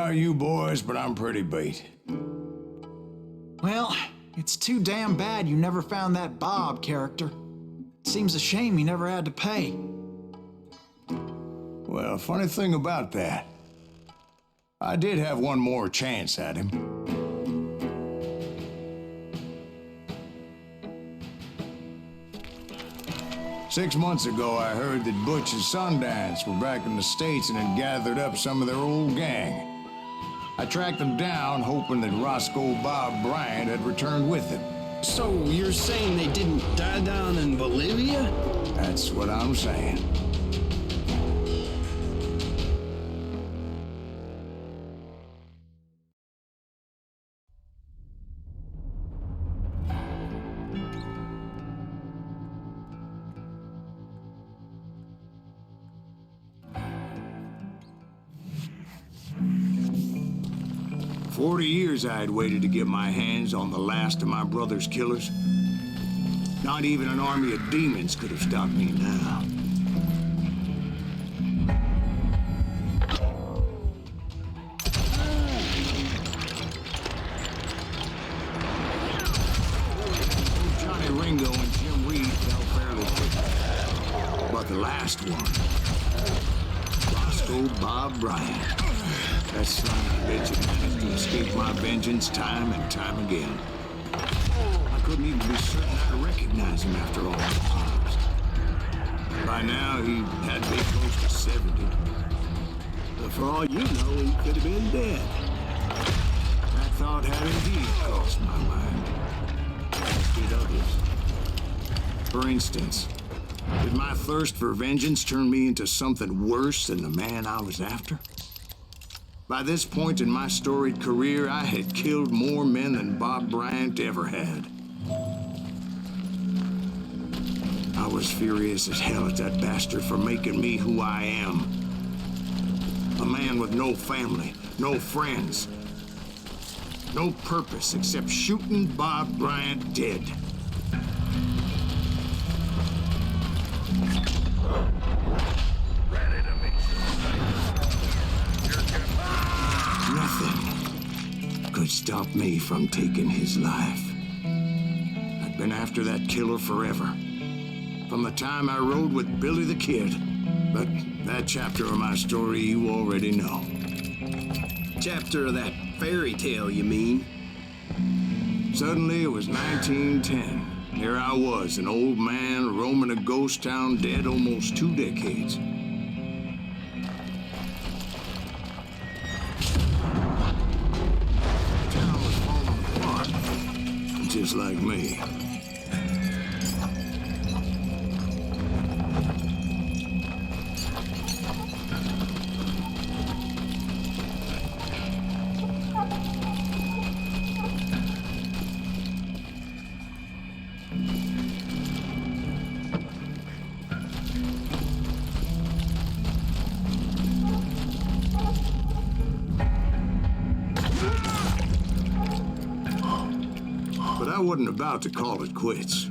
about you boys, but I'm pretty beat. Well, it's too damn bad you never found that Bob character. Seems a shame he never had to pay. Well, funny thing about that, I did have one more chance at him. Six months ago, I heard that Butch and Sundance were back in the States and had gathered up some of their old gang. I tracked them down, hoping that Roscoe Bob Bryant had returned with them. So you're saying they didn't die down in Bolivia? That's what I'm saying. 40 years I had waited to get my hands on the last of my brother's killers. Not even an army of demons could have stopped me now. Johnny Ringo and Jim Reed fell fairly quick. But the last one, Roscoe Bob Bryant. That son of a bitch managed to escape my vengeance time and time again. I couldn't even be certain I'd recognize him after all those years. By now, he had to be close to 70. But for all you know, he could have been dead. That thought had indeed crossed my mind. As did others. For instance, did my thirst for vengeance turn me into something worse than the man I was after? By this point in my storied career, I had killed more men than Bob Bryant ever had. I was furious as hell at that bastard for making me who I am. A man with no family, no friends, no purpose except shooting Bob Bryant dead. Nothing could stop me from taking his life. I've been after that killer forever. From the time I rode with Billy the Kid. But that chapter of my story you already know. Chapter of that fairy tale, you mean? Suddenly it was 1910. Here I was, an old man roaming a ghost town dead almost 2 decades. Just like me. I wasn't about to call it quits.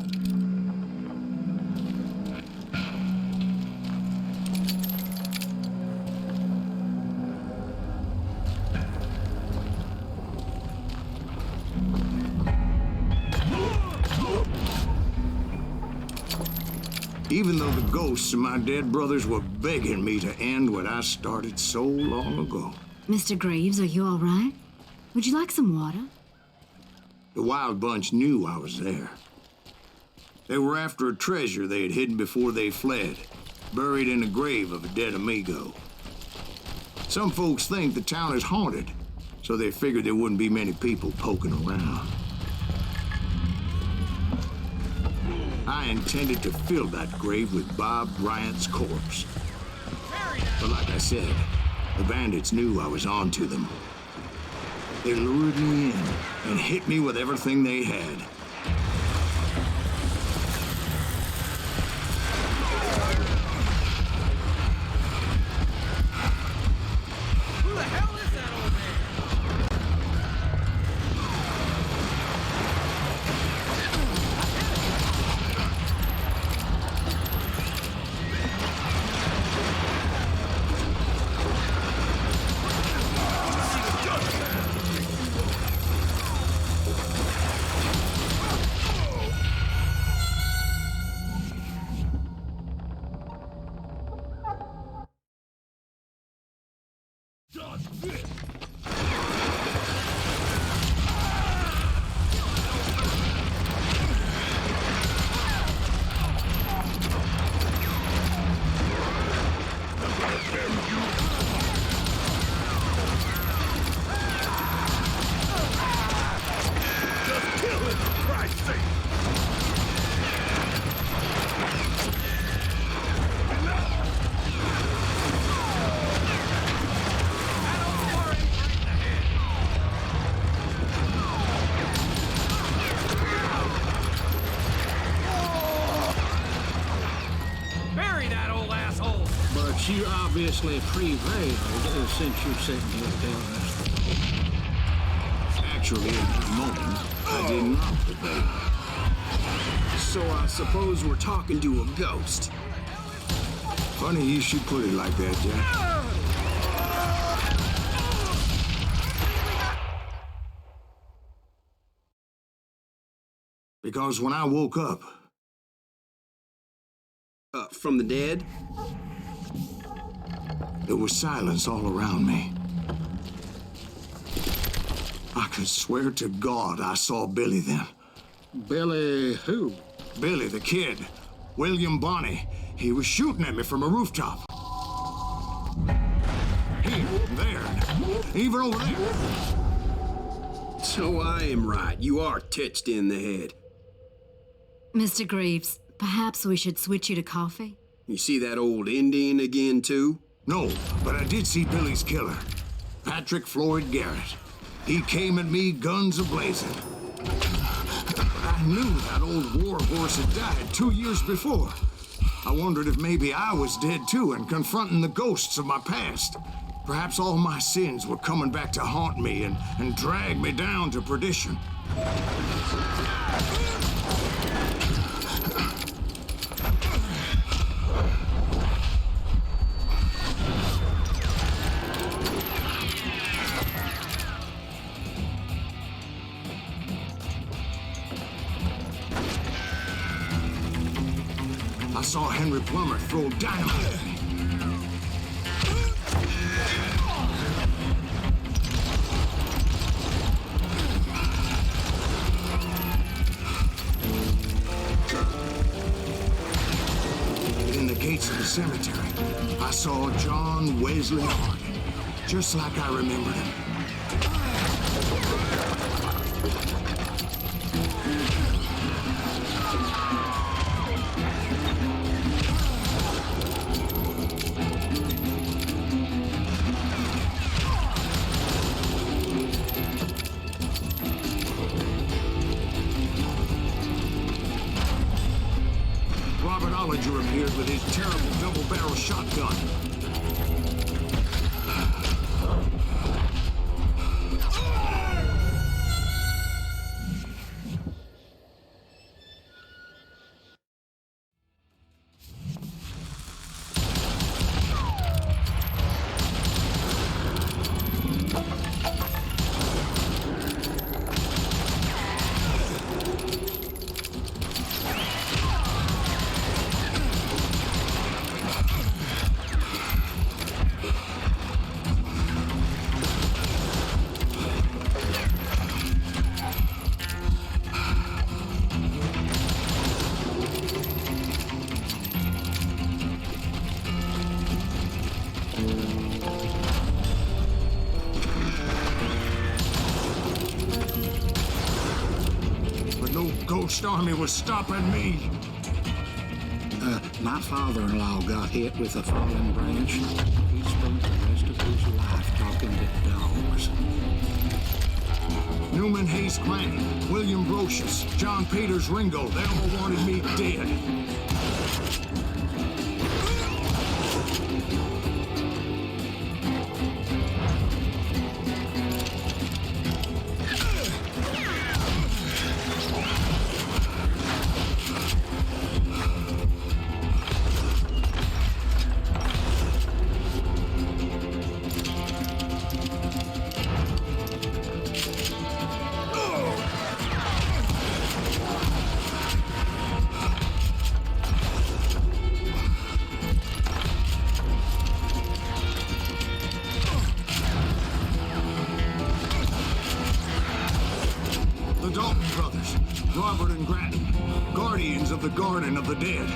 Even though the ghosts of my dead brothers were begging me to end what I started so long ago. Mr. Graves, are you all right? Would you like some water? The Wild Bunch knew I was there. They were after a treasure they had hidden before they fled, buried in the grave of a dead amigo. Some folks think the town is haunted, so they figured there wouldn't be many people poking around. I intended to fill that grave with Bob Bryant's corpse. But like I said, the bandits knew I was on to them. They lured me in and hit me with everything they had. Who the hell is that old You obviously prevailed since you sent me a down. Actually, at the moment, I did not prevail. So I suppose we're talking to a ghost. Funny you should put it like that, Jack. Because when I woke up... From the dead? There was silence all around me. I could swear to God I saw Billy then. Billy who? Billy, the kid. William Bonney. He was shooting at me from a rooftop. Here, there, and even over there. So I am right. You are titched in the head. Mr. Greaves, perhaps we should switch you to coffee? You see that old Indian again, too? No, but I did see Billy's killer, Patrick Floyd Garrett. He came at me guns a-blazing. But I knew that old war horse had died 2 years before. I wondered if maybe I was dead too and confronting the ghosts of my past. Perhaps all my sins were coming back to haunt me and drag me down to perdition. I saw Henry Plummer throw dynamite at me. In the gates of the cemetery, I saw John Wesley Harding, just like I remembered him. Appeared with his terrible double-barrel shotgun. Ghost army was stopping me. My father-in-law got hit with a fallen branch. He spent the rest of his life talking to dogs. Newman Hayes Clanton, William Brocious, John Peters Ringo, they all wanted me dead. garden of the dead.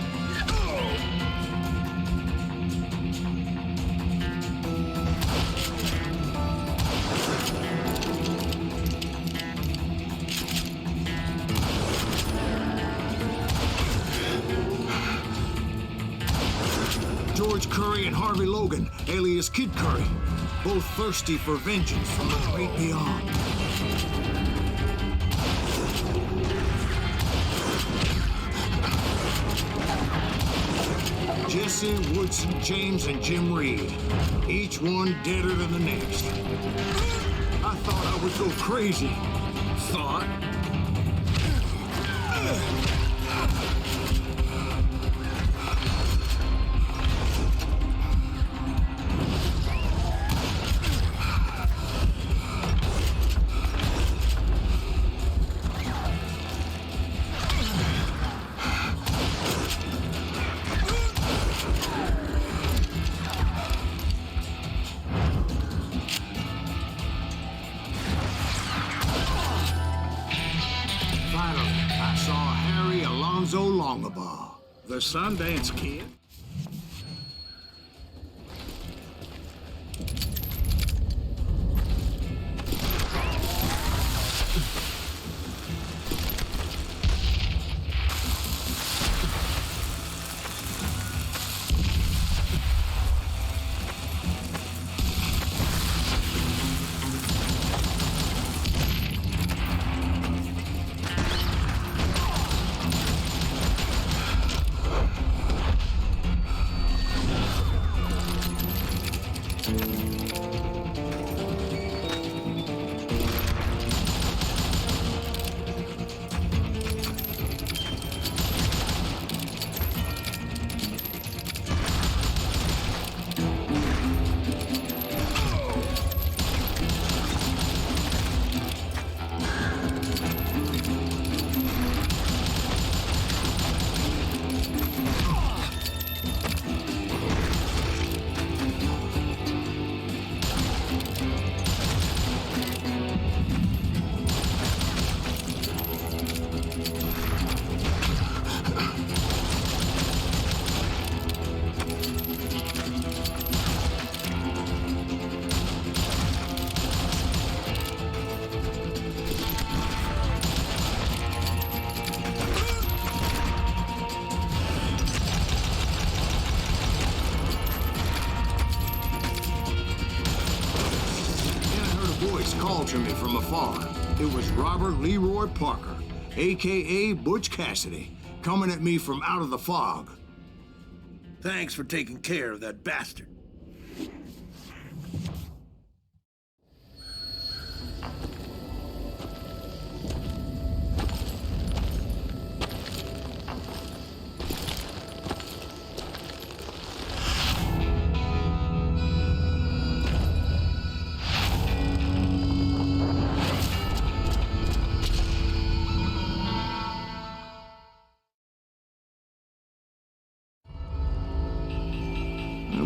George Curry and Harvey Logan, alias Kid Curry, both thirsty for vengeance from the great beyond. Jesse, Woodson, James, and Jim Reed, each one deader than the next. I thought I would go crazy. Thought? The Sundance Kid? Called to me from afar. It was Robert Leroy Parker, a.k.a. Butch Cassidy, coming at me from out of the fog. Thanks for taking care of that bastard.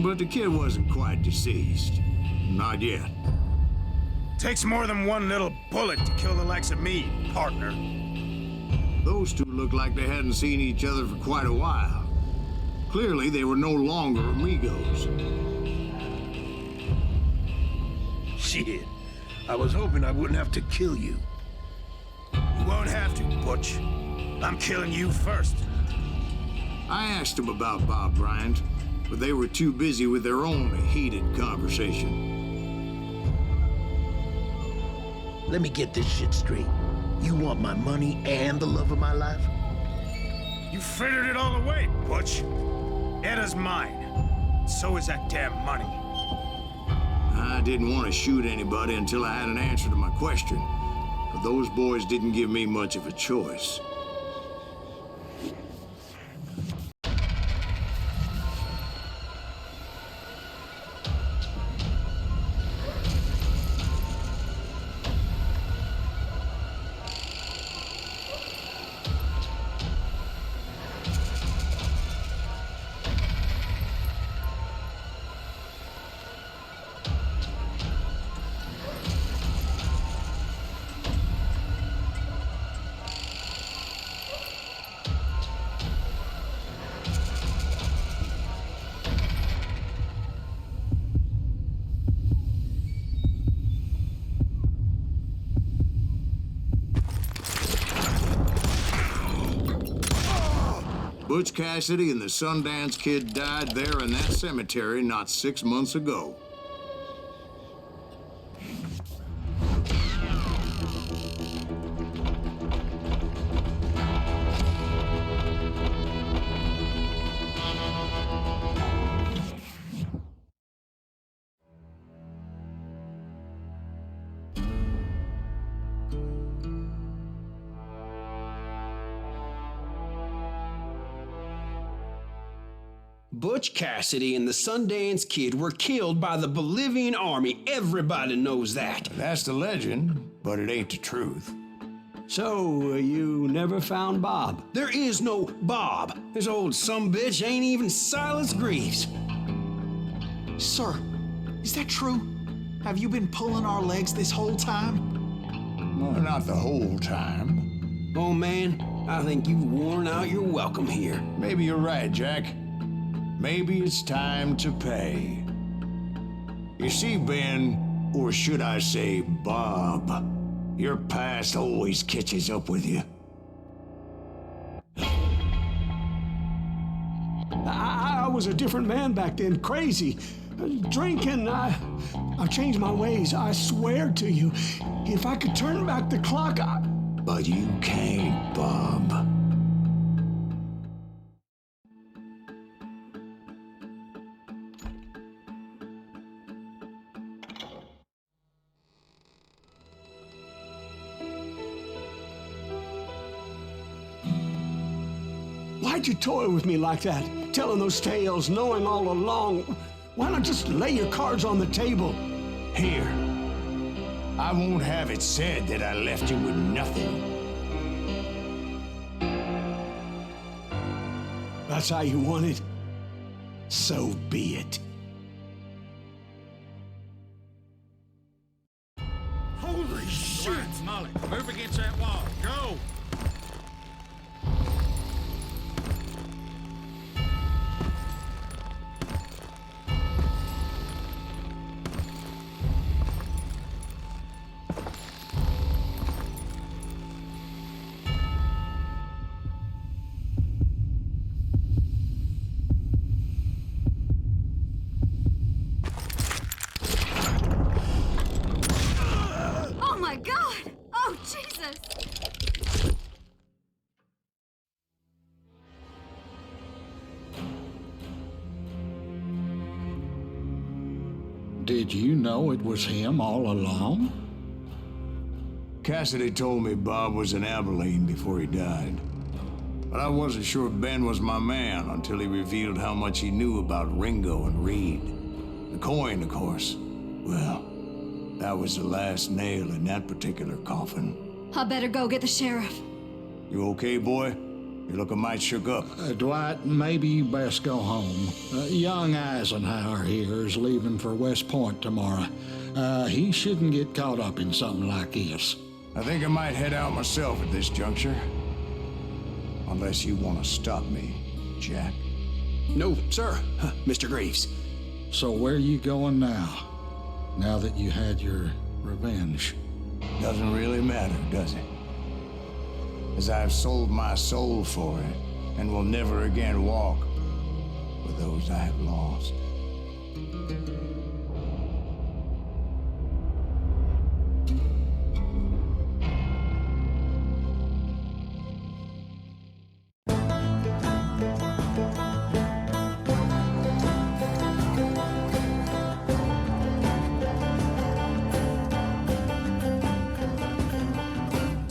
But the kid wasn't quite deceased. Not yet. Takes more than one little bullet to kill the likes of me, partner. Those two looked like they hadn't seen each other for quite a while. Clearly, they were no longer amigos. Shit. I was hoping I wouldn't have to kill you. You won't have to, Butch. I'm killing you first. I asked them about Bob Bryant, but they were too busy with their own heated conversation. Let me get this shit straight. You want my money and the love of my life? You frittered it all away, Butch. Eda's mine. So is that damn money. I didn't want to shoot anybody until I had an answer to my question, but those boys didn't give me much of a choice. Butch Cassidy and the Sundance Kid died there in that cemetery not 6 months ago. Butch Cassidy and the Sundance Kid were killed by the Bolivian army. Everybody knows that. That's the legend, but it ain't the truth. So, you never found Bob? There is no Bob. This old sumbitch ain't even Silas Greaves. Sir, is that true? Have you been pulling our legs this whole time? Well, not the whole time. Oh man, I think you've worn out your welcome here. Maybe you're right, Jack. Maybe it's time to pay. You see, Ben, or should I say Bob, your past always catches up with you. I was a different man back then, crazy. Drinking, I've changed my ways, I swear to you. If I could turn back the clock, But you can't, Bob. Why'd you toy with me like that? Telling those tales, knowing all along. Why not just lay your cards on the table? Here. I won't have it said that I left you with nothing. That's how you want it? So be it. Holy shit! Molly, move against that wall. Go! Oh my God! Oh, Jesus! Did you know it was him all along? Cassidy told me Bob was in Abilene before he died. But I wasn't sure Ben was my man until he revealed how much he knew about Ringo and Reed. The coin, of course. Well, that was the last nail in that particular coffin. I better go get the sheriff. You okay, boy? You're looking mighty shook up. Dwight, maybe you best go home. Young Eisenhower here is leaving for West Point tomorrow. He shouldn't get caught up in something like this. I think I might head out myself at this juncture. Unless you want to stop me, Jack. No, sir, Mr. Greaves. So where you going now? Now that you had your revenge? Doesn't really matter, does it? As I've sold my soul for it, and will never again walk with those I have lost.